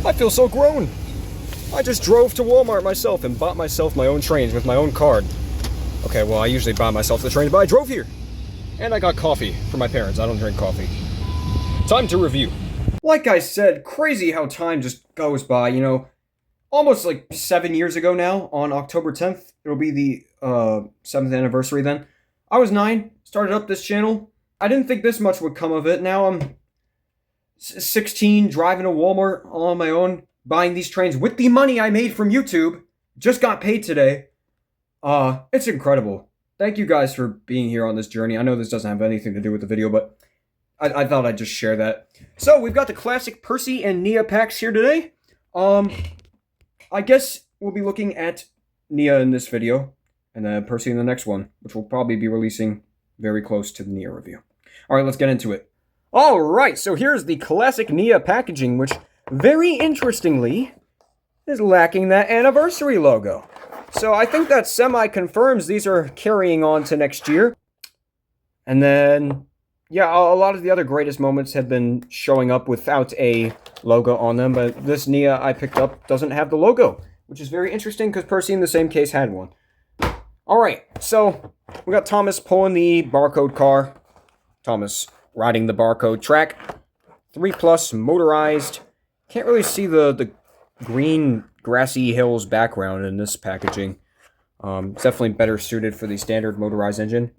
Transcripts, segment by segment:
I feel so grown. I just drove to Walmart myself and bought myself my own trains with my own card. Okay, well, I usually buy myself the trains, but I drove here. And I got coffee for my parents. I don't drink coffee. Time to review. Like I said, crazy how time just goes by, you know. Almost like 7 years ago now, on October 10th. It'll be the 7th anniversary then. I was 9, started up this channel. I didn't think this much would come of it. Now I'm 16, driving to Walmart all on my own, buying these trains with the money I made from YouTube. Just got paid today. It's incredible. Thank you guys for being here on this journey. I know this doesn't have anything to do with the video, but I thought I'd just share that. So, we've got the classic Percy and Nia packs here today. I guess we'll be looking at Nia in this video, and then Percy in the next one, which will probably be releasing very close to the Nia review. Alright, let's get into it. Alright, so here's the classic Nia packaging, which, very interestingly, is lacking that anniversary logo. So I think that semi-confirms these are carrying on to next year. And then, yeah, a lot of the other greatest moments have been showing up without a logo on them, but this Nia I picked up doesn't have the logo, which is very interesting because Percy in the same case had one. Alright, so we got Thomas pulling the barcode car. Thomas riding the barcode track. 3+ motorized. Can't really see the green grassy hills background in this packaging. It's definitely better suited for the standard motorized engine.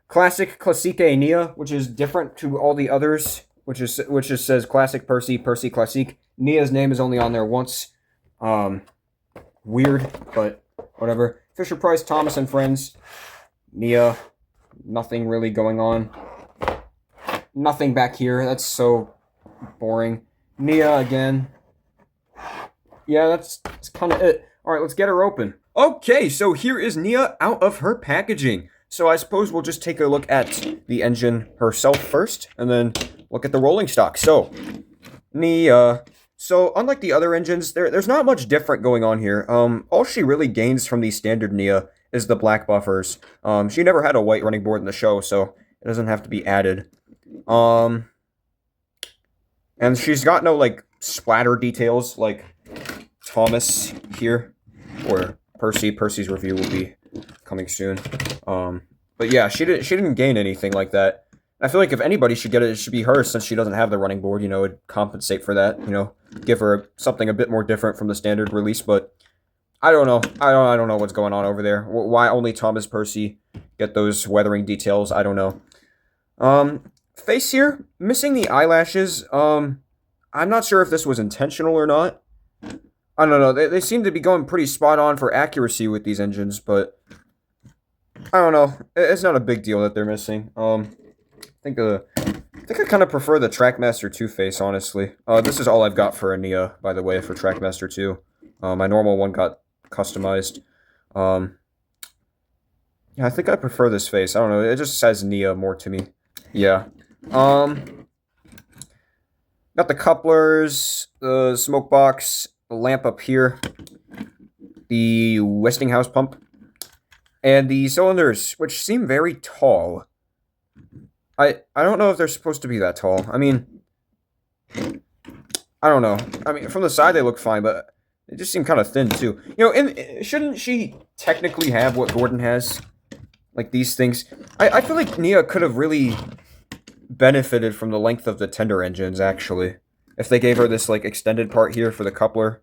Classic Classique Nia, which is different to all the others, which just says Classic Percy, Percy Classique. Nia's name is only on there once. Weird, but whatever. Fisher-Price, Thomas and Friends. Nia, nothing really going on. Nothing back here. That's so boring. Nia again. Yeah, that's kind of it. Alright, let's get her open. Okay, so here is Nia out of her packaging. So I suppose we'll just take a look at the engine herself first, and then look at the rolling stock. So, Nia. So, unlike the other engines, there's not much different going on here. All she really gains from the standard Nia is the black buffers. She never had a white running board in the show, so it doesn't have to be added. And she's got no, like, splatter details, like Thomas here, or Percy's review will be coming soon. But yeah, she didn't gain anything like that. I feel like if anybody should get it, it should be her, since she doesn't have the running board. You know, it'd compensate for that. You know, give her something a bit more different from the standard release. But I don't know. I don't know what's going on over there. Why only Thomas Percy get those weathering details? I don't know. Face here, missing the eyelashes. I'm not sure if this was intentional or not. I don't know. They seem to be going pretty spot on for accuracy with these engines, but I don't know. It's not a big deal that they're missing. I think I kind of prefer the TRACKMASTER 2 face, honestly. This is all I've got for a Nia, by the way, for TRACKMASTER 2. My normal one got customized. Yeah, I think I prefer this face. I don't know. It just says Nia more to me. Yeah. Got the couplers, the smoke box, the lamp up here, the Westinghouse pump, and the cylinders, which seem very tall. I don't know if they're supposed to be that tall. I mean, I don't know. I mean, from the side they look fine, but they just seem kind of thin too. You know, shouldn't she technically have what Gordon has? Like these things. I feel like Nia could have really benefited from the length of the tender engines, actually. If they gave her this, like, extended part here for the coupler,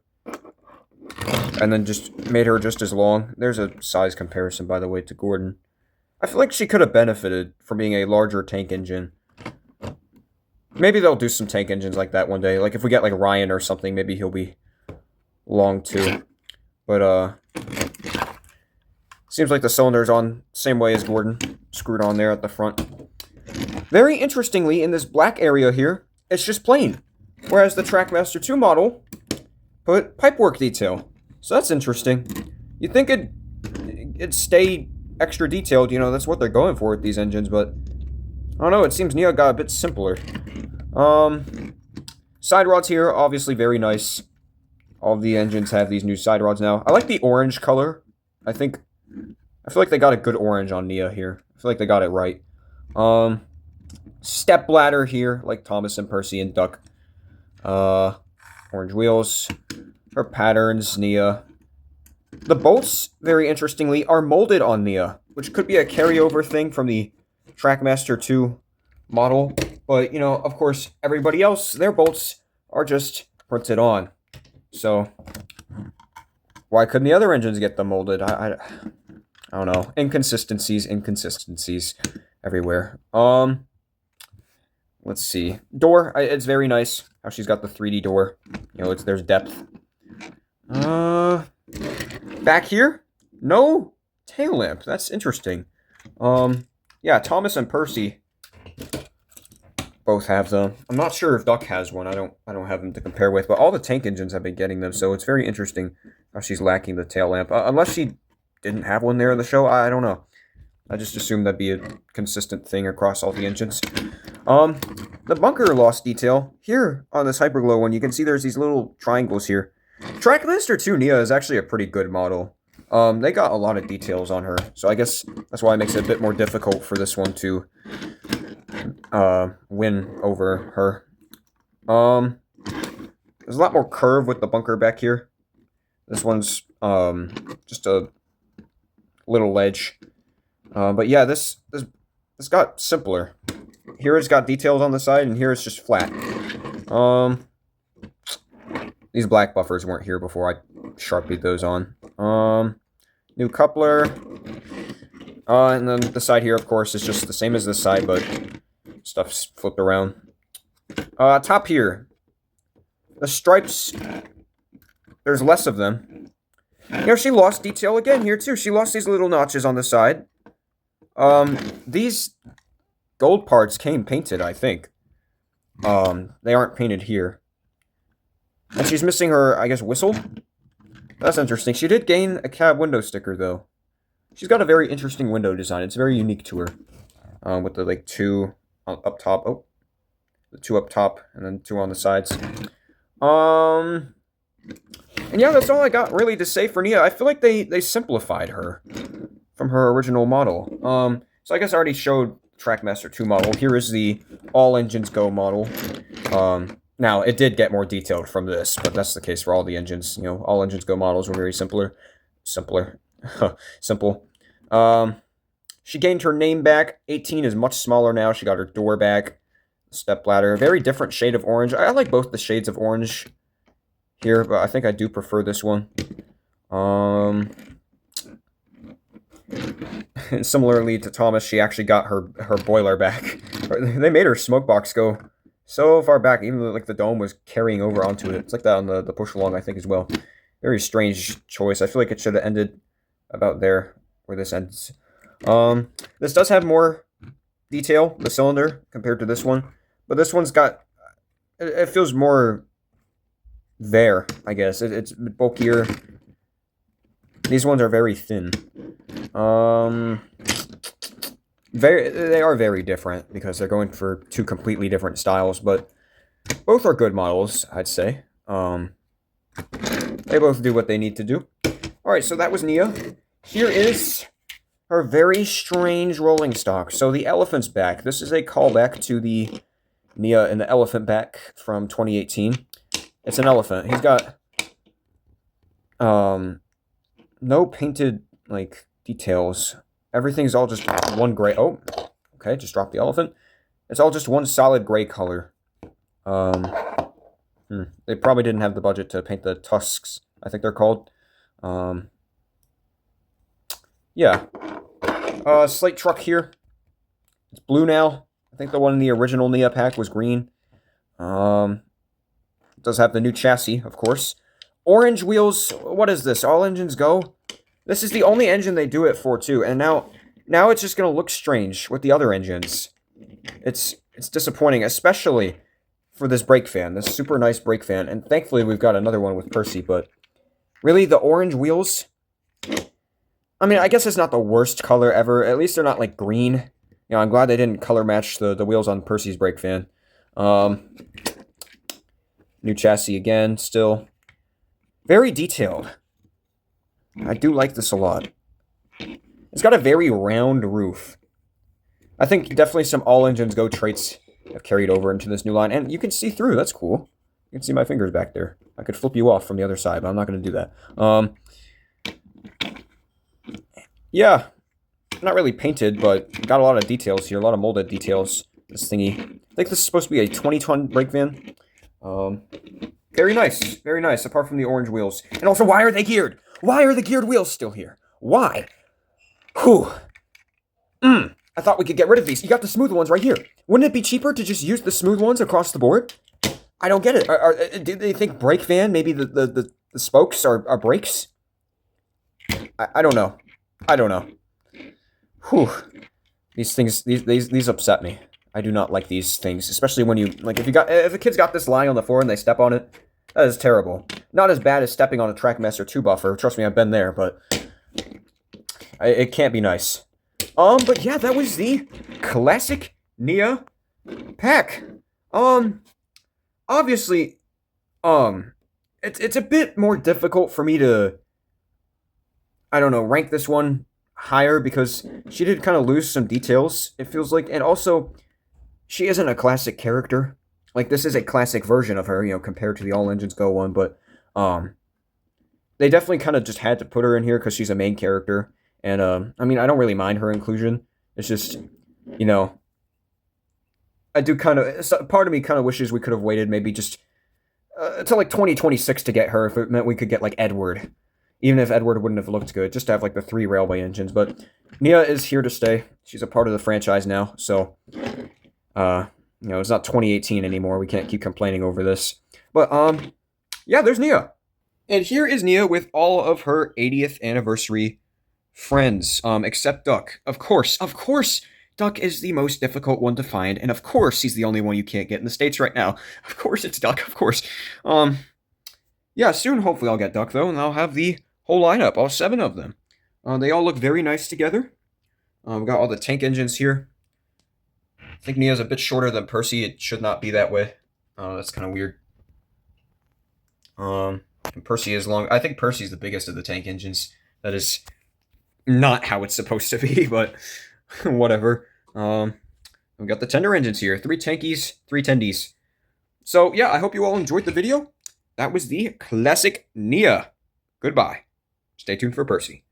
and then just made her just as long. There's a size comparison, by the way, to Gordon. I feel like she could have benefited from being a larger tank engine. Maybe they'll do some tank engines like that one day. Like, if we get, like, Ryan or something, maybe he'll be long, too. But, seems like the cylinder's on same way as Gordon. Screwed on there at the front. Very interestingly, in this black area here, it's just plain. Whereas the TRACKMASTER 2 model put pipework detail. So that's interesting. You'd think it'd stay extra detailed, you know, that's what they're going for with these engines, but I don't know, it seems Nia got a bit simpler. Side rods here, obviously very nice. All of the engines have these new side rods now. I like the orange color. I feel like they got a good orange on Nia here. I feel like they got it right. Step ladder here, like Thomas and Percy and Duck. Orange wheels. Her patterns, Nia. The bolts, very interestingly, are molded on Nia, which could be a carryover thing from the TrackMaster 2 model. But, you know, of course, everybody else, their bolts are just printed on. So, why couldn't the other engines get them molded? I don't know. Inconsistencies everywhere. Let's see. Door, it's very nice how she's got the 3D door. You know, there's depth. Back here, no tail lamp. That's interesting. Yeah, Thomas and Percy both have them. I'm not sure if Duck has one. I don't have them to compare with, but all the tank engines have been getting them, so it's very interesting how she's lacking the tail lamp. Unless she didn't have one there in the show, I don't know. I just assumed that'd be a consistent thing across all the engines. The bunker lost detail. Here on this Hyperglow one, you can see there's these little triangles here. TrackMaster 2 Nia is actually a pretty good model. They got a lot of details on her, so I guess that's why it makes it a bit more difficult for this one to win over her. There's a lot more curve with the bunker back here. This one's just a little ledge. But yeah, this got simpler. Here it's got details on the side, and here it's just flat. These black buffers weren't here before I Sharpied those on. New coupler. And then the side here, of course, is just the same as this side, but stuff's flipped around. Top here. The stripes, there's less of them. You know, she lost detail again here, too. She lost these little notches on the side. These gold parts came painted, I think. They aren't painted here. And she's missing her, I guess, whistle? That's interesting. She did gain a cab window sticker, though. She's got a very interesting window design. It's very unique to her. With the, like, two up top. Oh. The two up top, and then two on the sides. And yeah, that's all I got, really, to say for Nia. I feel like they simplified her from her original model. So I guess I already showed TrackMaster 2 model. Here is the All Engines Go model. Now, it did get more detailed from this, but that's the case for all the engines. You know, All Engines Go models were very simple. She gained her name back. 18 is much smaller now. She got her door back. Step ladder. Very different shade of orange. I like both the shades of orange here, but I think I do prefer this one. And similarly to Thomas, she actually got her boiler back. They made her smoke box go so far back, even though like the dome was carrying over onto it. It's like that on the push along, I think, as well. Very strange choice. I feel like it should have ended about there where this ends. This does have more detail, the cylinder, compared to this one, but this one's got, it feels more there, I guess. It's bulkier. These ones are very thin. They are very different because they're going for two completely different styles, but both are good models, I'd say. They both do what they need to do. Alright, so that was Nia. Here is her very strange rolling stock. So the elephant's back. This is a callback to the Nia and the elephant back from 2018. It's an elephant. He's got no painted like details. Everything's all just one gray. Oh, okay, just dropped the elephant. It's all just one solid gray color. They probably didn't have the budget to paint the tusks, I think they're called. Yeah. Slate truck here. It's blue now. I think the one in the original Nia pack was green. It does have the new chassis, of course. Orange wheels. What is this? All Engines Go? This is the only engine they do it for, too. And now it's just going to look strange with the other engines. It's disappointing, especially for this brake fan. This super nice brake fan. And thankfully, we've got another one with Percy. But really, the orange wheels... I mean, I guess it's not the worst color ever. At least they're not, like, green. You know, I'm glad they didn't color match the wheels on Percy's brake fan. New chassis again, still. Very detailed. I do like this a lot. It's got a very round roof. I think definitely some All Engines Go traits have carried over into this new line. And you can see through. That's cool. You can see my fingers back there. I could flip you off from the other side, but I'm not going to do that. Yeah, not really painted, but got a lot of details here, a lot of molded details. This thingy. I think this is supposed to be a 20-ton brake van. Very nice, very nice, apart from the orange wheels. And also, why are they geared? Why are the geared wheels still here? Why? Whew. I thought we could get rid of these. You got the smooth ones right here. Wouldn't it be cheaper to just use the smooth ones across the board? I don't get it. Do they think brake van, maybe the spokes are brakes? I don't know. I don't know. Whew. These things, these upset me. I do not like these things, especially when you, like, if a kid's got this lying on the floor and they step on it, that is terrible. Not as bad as stepping on a TRACKMASTER 2 buffer. Trust me, I've been there, but it can't be nice. But yeah, that was the classic Nia pack. Obviously, it's a bit more difficult for me to, I don't know, rank this one higher because she did kind of lose some details, it feels like, and also, she isn't a classic character. Like, this is a classic version of her, you know, compared to the All Engines Go one, but, they definitely kind of just had to put her in here because she's a main character, and, I mean, I don't really mind her inclusion. It's just, you know, I do kind of, part of me kind of wishes we could have waited maybe just until like 2026 to get her, if it meant we could get like Edward. Even if Edward wouldn't have looked good, just to have like the 3 railway engines. But Nia is here to stay. She's a part of the franchise now, so you know, it's not 2018 anymore. We can't keep complaining over this. But yeah, there's Nia. And here is Nia with all of her 80th anniversary friends, except Duck. Of course, Duck is the most difficult one to find, and of course he's the only one you can't get in the States right now. Of course it's Duck, of course. Yeah, soon hopefully I'll get Duck, though, and I'll have the whole lineup, all 7 of them. They all look very nice together. We've got all the tank engines here. I think Nia's a bit shorter than Percy. It should not be that way. That's kind of weird. And Percy is long. I think Percy's the biggest of the tank engines. That is not how it's supposed to be, but whatever. We've got the tender engines here. 3 tankies, 3 tendies. So, yeah, I hope you all enjoyed the video. That was the classic Nia. Goodbye. Stay tuned for Percy.